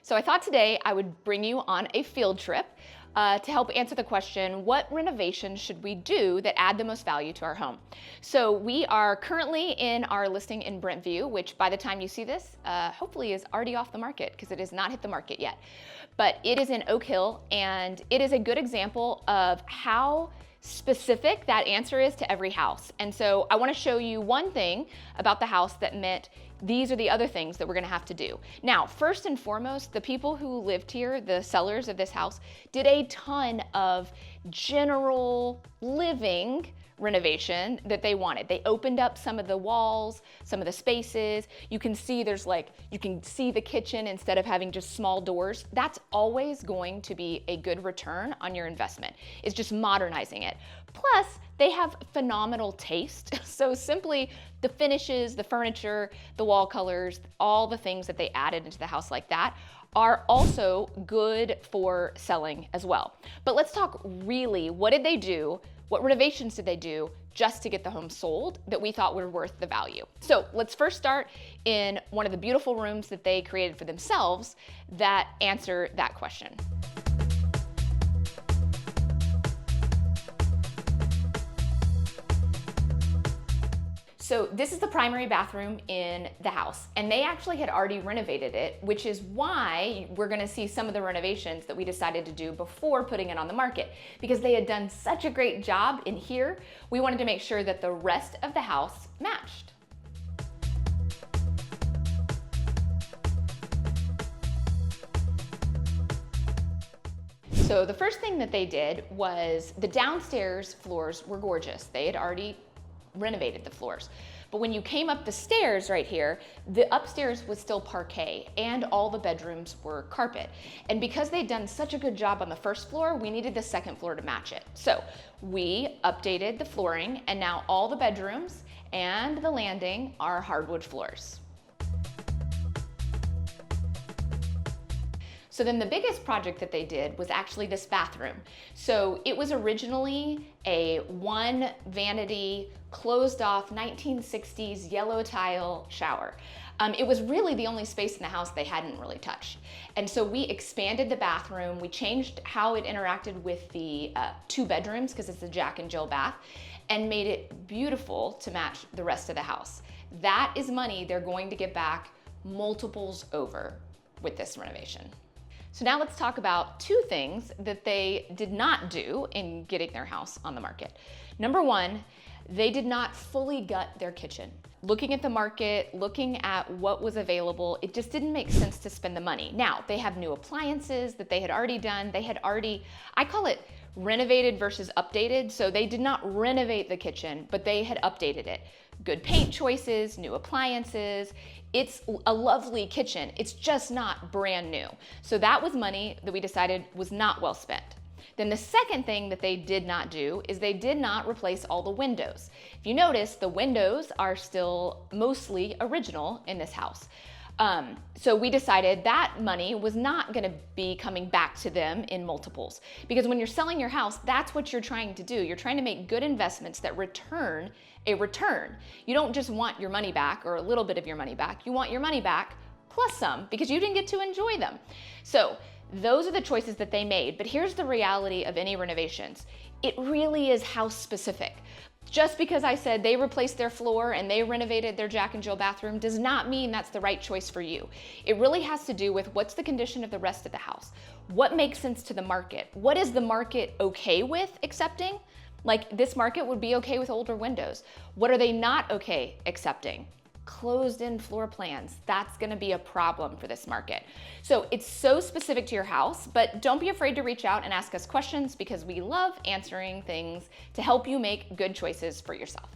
So I thought today I would bring you on a field trip to help answer the question, what renovations should we do that add the most value to our home? So we are currently in our listing in Brant View, which by the time you see this, hopefully is already off the market because it has not hit the market yet. But it is in Oakhill, and it is a good example of how specific that answer is to every house. And so I want to show you one thing about the house that meant these are the other things that we're going to have to do. Now, first and foremost, the people who lived here, the sellers of this house, did a ton of general living renovation that they wanted. They opened up some of the walls, some of the spaces. You can see you can see the kitchen instead of having just small doors. That's always going to be a good return on your investment. It's just modernizing it. Plus, they have phenomenal taste. So simply the finishes, the furniture, the wall colors, all the things that they added into the house like that are also good for selling as well. But let's talk really, what did they do? What renovations did they do just to get the home sold that we thought were worth the value? So let's first start in one of the beautiful rooms that they created for themselves that answer that question. So this is the primary bathroom in the house, and they actually had already renovated it, which is why we're gonna see some of the renovations that we decided to do before putting it on the market. Because they had done such a great job in here, we wanted to make sure that the rest of the house matched. So the first thing that they did was the downstairs floors were gorgeous. They had already renovated the floors. But when you came up the stairs right here, the upstairs was still parquet and all the bedrooms were carpet. And because they'd done such a good job on the first floor, we needed the second floor to match it. So we updated the flooring, and now all the bedrooms and the landing are hardwood floors. So then the biggest project that they did was actually this bathroom. So it was originally a one vanity, closed off 1960s yellow tile shower. It was really the only space in the house they hadn't really touched. And so we expanded the bathroom, we changed how it interacted with the two bedrooms, because it's a Jack and Jill bath, and made it beautiful to match the rest of the house. That is money they're going to get back multiples over with this renovation. So now let's talk about two things that they did not do in getting their house on the market. Number one, they did not fully gut their kitchen. Looking at the market, looking at what was available, it just didn't make sense to spend the money. Now, they have new appliances that they had already done. They had already, I call it renovated versus updated. So they did not renovate the kitchen, but they had updated it. Good paint choices, new appliances. It's a lovely kitchen. It's just not brand new. So that was money that we decided was not well spent. Then the second thing that they did not do is they did not replace all the windows. If you notice, the windows are still mostly original in this house. So we decided that money was not gonna be coming back to them in multiples. Because when you're selling your house, that's what you're trying to do. You're trying to make good investments that return a return. You don't just want your money back or a little bit of your money back. You want your money back plus some, because you didn't get to enjoy them. So those are the choices that they made. But here's the reality of any renovations. It really is house specific. Just because I said they replaced their floor and they renovated their Jack and Jill bathroom does not mean that's the right choice for you. It really has to do with what's the condition of the rest of the house. What makes sense to the market? What is the market okay with accepting? Like, this market would be okay with older windows. What are they not okay accepting? Closed-in floor plans. That's gonna be a problem for this market. So it's so specific to your house, but don't be afraid to reach out and ask us questions, because we love answering things to help you make good choices for yourself.